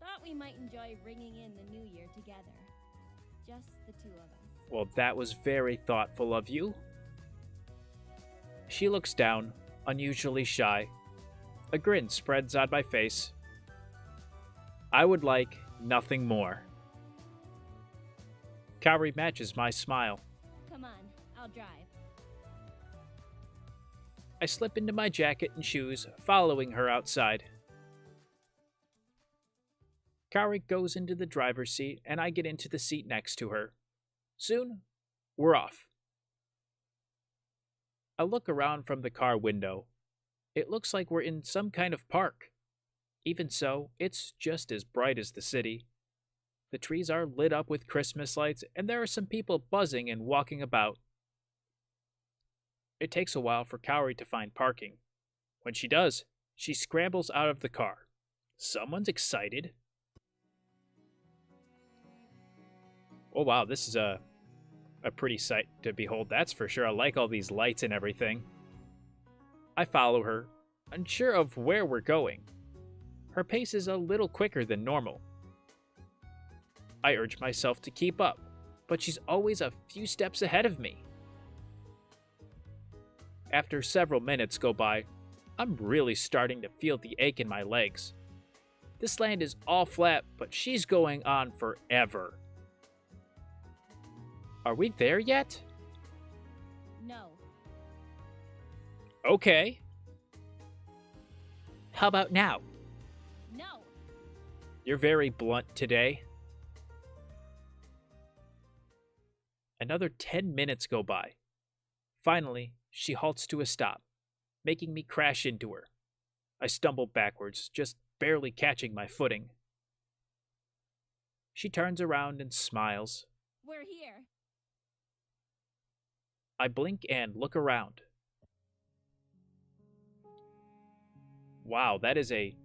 Thought we might enjoy ringing in the new year together. Just the two of us. Well, that was very thoughtful of you. She looks down, unusually shy. A grin spreads on my face. I would like nothing more. Kaori matches my smile. Come on, I'll drive. I slip into my jacket and shoes, following her outside. Kaori goes into the driver's seat, and I get into the seat next to her. Soon, we're off. I look around from the car window. It looks like we're in some kind of park. Even so, it's just as bright as the city. The trees are lit up with Christmas lights, and there are some people buzzing and walking about. It takes a while for Kaori to find parking. When she does, she scrambles out of the car. Someone's excited. Oh wow, this is a pretty sight to behold, that's for sure. I like all these lights and everything. I follow her, unsure of where we're going. Her pace is a little quicker than normal. I urge myself to keep up, but she's always a few steps ahead of me. After several minutes go by, I'm really starting to feel the ache in my legs. This land is all flat, but she's going on forever. Are we there yet? No. Okay. How about now? No. You're very blunt today. Another 10 minutes go by. Finally, she halts to a stop, making me crash into her. I stumble backwards, just barely catching my footing. She turns around and smiles. We're here. I blink and look around. Wow, that is a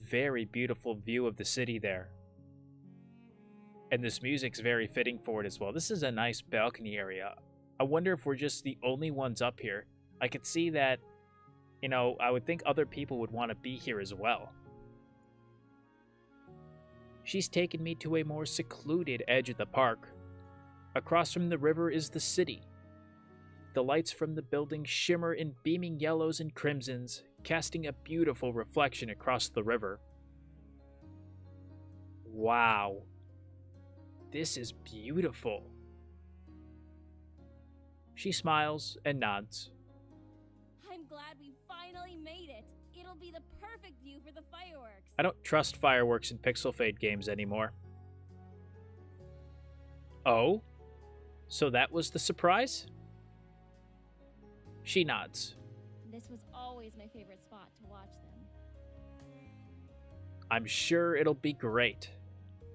very beautiful view of the city there. And this music's very fitting for it as well. This is a nice balcony area. I wonder if we're just the only ones up here. I could see that, I would think other people would want to be here as well. She's taken me to a more secluded edge of the park. Across from the river is the city. The lights from the buildings shimmer in beaming yellows and crimsons, casting a beautiful reflection across the river. Wow. This is beautiful. She smiles and nods. I'm glad we finally made it. It'll be the perfect view for the fireworks. I don't trust fireworks in PixelFade games anymore. Oh? So that was the surprise? She nods. This was always my favorite spot to watch them. I'm sure it'll be great.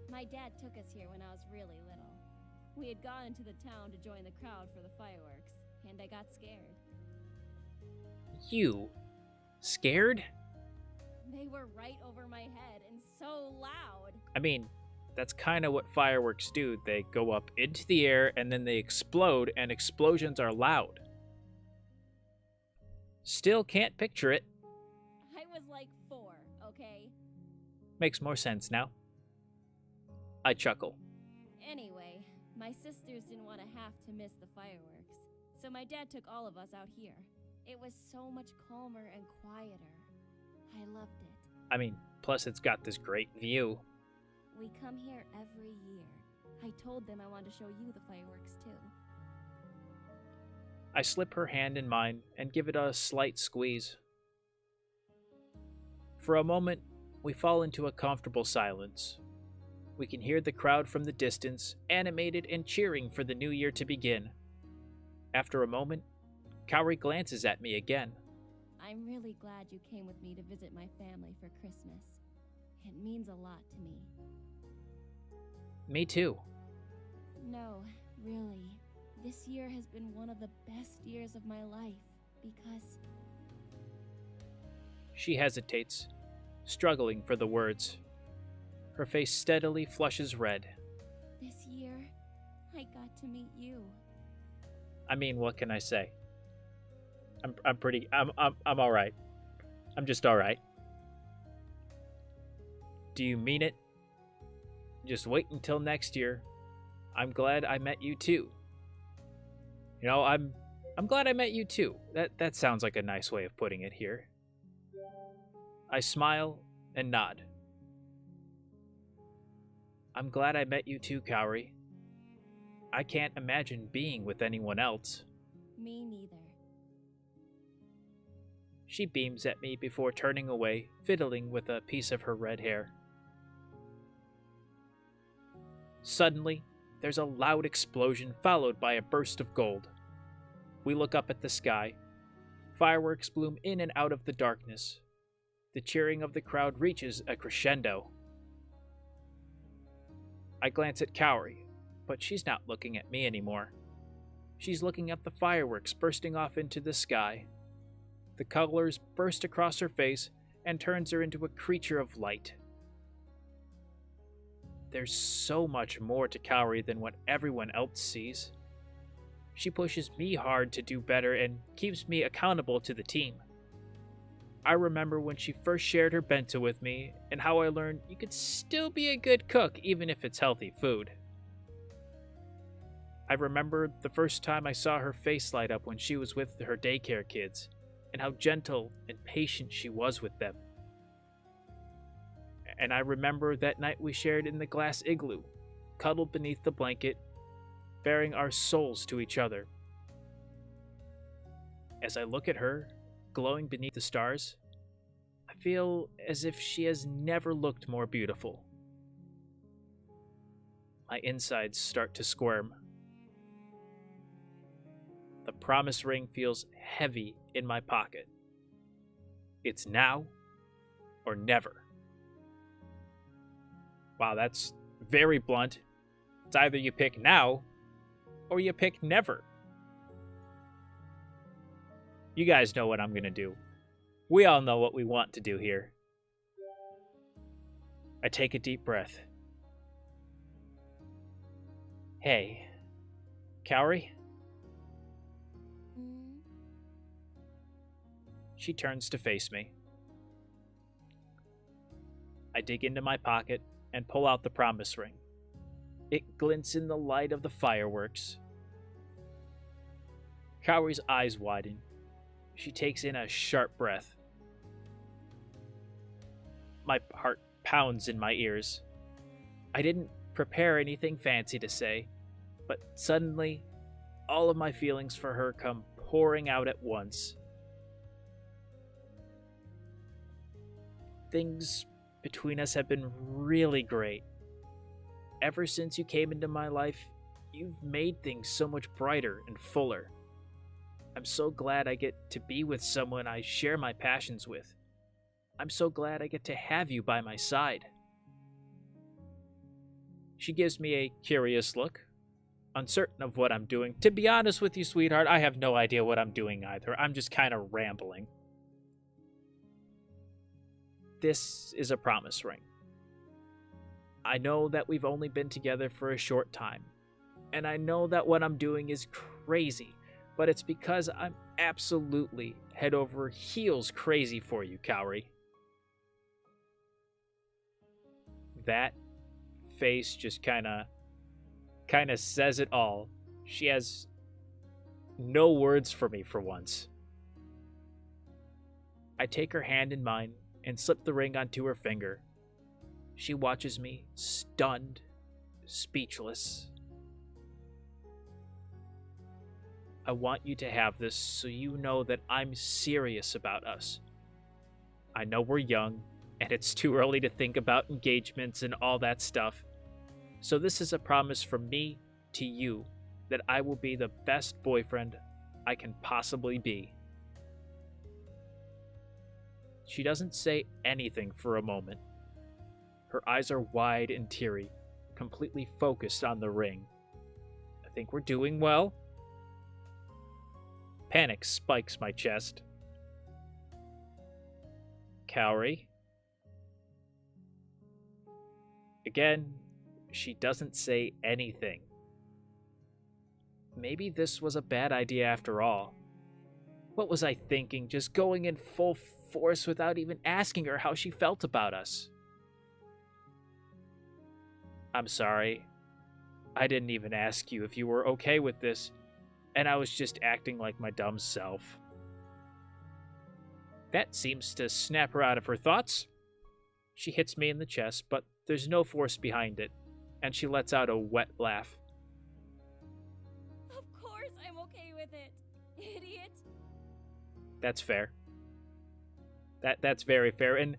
My dad took us here when I was really little. We had gone into the town to join the crowd for the fireworks, and I got scared. You? Scared? They were right over my head and so loud. I mean, that's kind of what fireworks do. They go up into the air and then they explode, and explosions are loud. Still can't picture it. I was like 4, okay? Makes more sense now. I chuckle. Anyway, my sisters didn't want to have to miss the fireworks, so my dad took all of us out here. It was so much calmer and quieter. I loved it. I mean, plus it's got this great view. We come here every year. I told them I wanted to show you the fireworks too. I slip her hand in mine and give it a slight squeeze. For a moment, we fall into a comfortable silence. We can hear the crowd from the distance, animated and cheering for the new year to begin. After a moment, Kaori glances at me again. I'm really glad you came with me to visit my family for Christmas. It means a lot to me. Me too. No, really. This year has been one of the best years of my life, because... She hesitates, struggling for the words. Her face steadily flushes red. This year, I got to meet you. I mean, what can I say? I'm all right. I'm just all right. Do you mean it? Just wait until next year. I'm glad I met you too. You know, I'm glad I met you too. That sounds like a nice way of putting it here. I smile and nod. I'm glad I met you too, Kaori. I can't imagine being with anyone else. Me neither. She beams at me before turning away, fiddling with a piece of her red hair. Suddenly, there's a loud explosion followed by a burst of gold. We look up at the sky. Fireworks bloom in and out of the darkness. The cheering of the crowd reaches a crescendo. I glance at Kaori, but she's not looking at me anymore. She's looking at the fireworks bursting off into the sky. The colors burst across her face and turns her into a creature of light. There's so much more to Kaori than what everyone else sees. She pushes me hard to do better and keeps me accountable to the team. I remember when she first shared her bento with me and how I learned you could still be a good cook even if it's healthy food. I remember the first time I saw her face light up when she was with her daycare kids and how gentle and patient she was with them. And I remember that night we shared in the glass igloo, cuddled beneath the blanket, baring our souls to each other. As I look at her, glowing beneath the stars, I feel as if she has never looked more beautiful. My insides start to squirm. The promise ring feels heavy in my pocket. It's now or never. Wow, that's very blunt. It's either you pick now or you pick never. You guys know what I'm gonna do. We all know what we want to do here. I take a deep breath. Hey, Kaori? She turns to face me. I dig into my pocket and pull out the promise ring. It glints in the light of the fireworks. Kaori's eyes widen. She takes in a sharp breath. My heart pounds in my ears. I didn't prepare anything fancy to say, but suddenly, all of my feelings for her come pouring out at once. Things between us have been really great. Ever since you came into my life, you've made things so much brighter and fuller. I'm so glad I get to be with someone I share my passions with. I'm so glad I get to have you by my side. She gives me a curious look, uncertain of what I'm doing. To be honest with you, sweetheart, I have no idea what I'm doing either. I'm just kind of rambling. This is a promise ring. I know that we've only been together for a short time, and I know that what I'm doing is crazy, but it's because I'm absolutely head over heels crazy for you, Kaori. That face just kind of says it all. She has no words for me for once. I take her hand in mine and slip the ring onto her finger. She watches me, stunned, speechless. I want you to have this so you know that I'm serious about us. I know we're young, and it's too early to think about engagements and all that stuff. So this is a promise from me to you that I will be the best boyfriend I can possibly be. She doesn't say anything for a moment. Her eyes are wide and teary, completely focused on the ring. I think we're doing well. Panic spikes my chest. Kaori? Again, she doesn't say anything. Maybe this was a bad idea after all. What was I thinking, just going in full force without even asking her how she felt about us? I'm sorry. I didn't even ask you if you were okay with this, and I was just acting like my dumb self. That seems to snap her out of her thoughts. She hits me in the chest, but there's no force behind it, and she lets out a wet laugh. Of course I'm okay with it, idiot. That's fair. That's very fair, and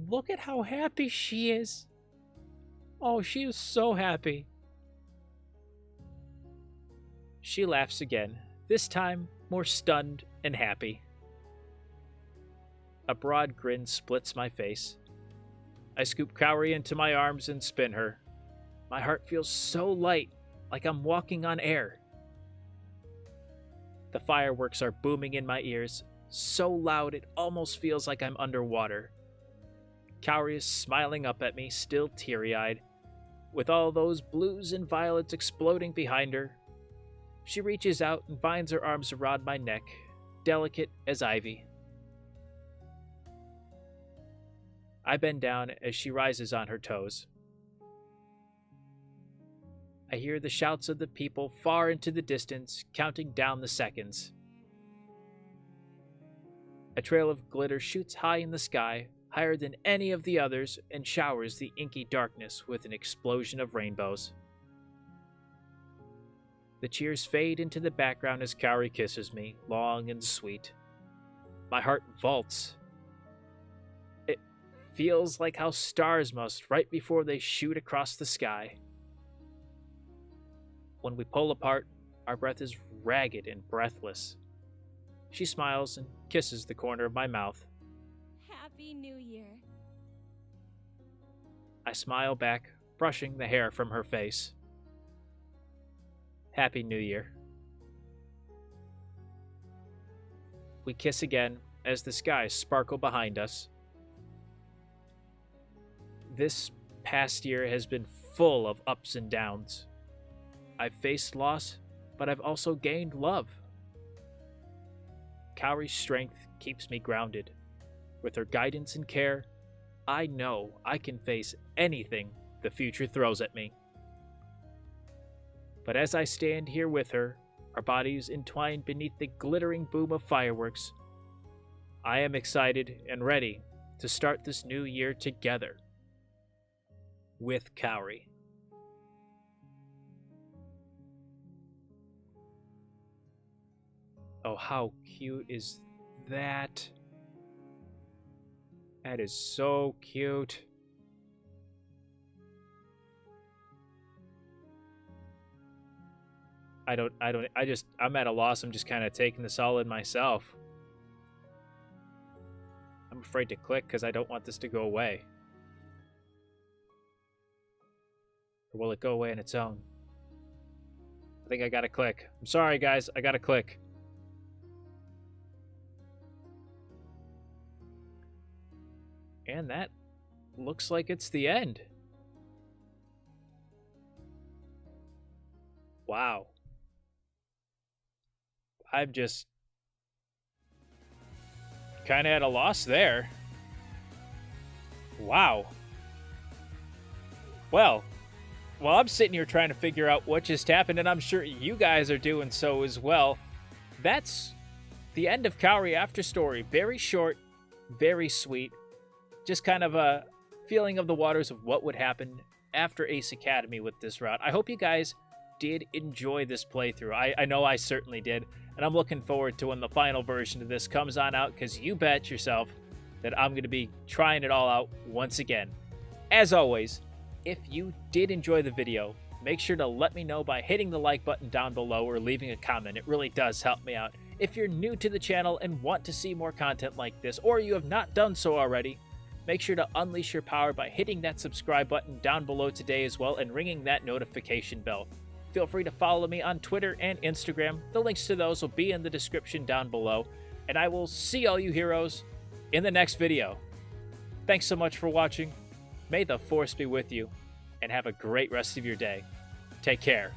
look at how happy she is. Oh, she is so happy. She laughs again, this time more stunned and happy. A broad grin splits my face. I scoop Kaori into my arms and spin her. My heart feels so light, like I'm walking on air. The fireworks are booming in my ears, so loud it almost feels like I'm underwater. Kaori is smiling up at me, still teary-eyed, with all those blues and violets exploding behind her. She reaches out and binds her arms around my neck, delicate as ivy. I bend down as she rises on her toes. I hear the shouts of the people far into the distance, counting down the seconds. A trail of glitter shoots high in the sky, higher than any of the others, and showers the inky darkness with an explosion of rainbows. The cheers fade into the background as Kaori kisses me, long and sweet. My heart vaults. It feels like how stars must right before they shoot across the sky. When we pull apart, our breath is ragged and breathless. She smiles and kisses the corner of my mouth. Happy New Year. I smile back, brushing the hair from her face. Happy New Year. We kiss again as the skies sparkle behind us. This past year has been full of ups and downs. I've faced loss, but I've also gained love. Kaori's strength keeps me grounded. With her guidance and care, I know I can face anything the future throws at me. But as I stand here with her, our bodies entwined beneath the glittering boom of fireworks, I am excited and ready to start this new year together with Kaori. Oh, how cute is that? That is so cute. I'm at a loss. I'm just kind of taking this all in myself. I'm afraid to click because I don't want this to go away. Or will it go away on its own? I think I gotta click. I'm sorry, guys. I gotta click. And that looks like it's the end. Wow. I'm just kind of at a loss there. Wow. Well, while I'm sitting here trying to figure out what just happened, and I'm sure you guys are doing so as well, that's the end of Kaori After Story. Very short, very sweet. Just kind of a feeling of the waters of what would happen after Ace Academy with this route. I hope you guys did enjoy this playthrough. I know I certainly did, and I'm looking forward to when the final version of this comes on out, because you bet yourself that I'm going to be trying it all out once again. As always, if you did enjoy the video, make sure to let me know by hitting the like button down below or leaving a comment. It really does help me out. If you're new to the channel and want to see more content like this, or you have not done so already, make sure to unleash your power by hitting that subscribe button down below today as well and ringing that notification bell. Feel free to follow me on Twitter and Instagram. The links to those will be in the description down below. And I will see all you heroes in the next video. Thanks so much for watching. May the Force be with you, and have a great rest of your day. Take care.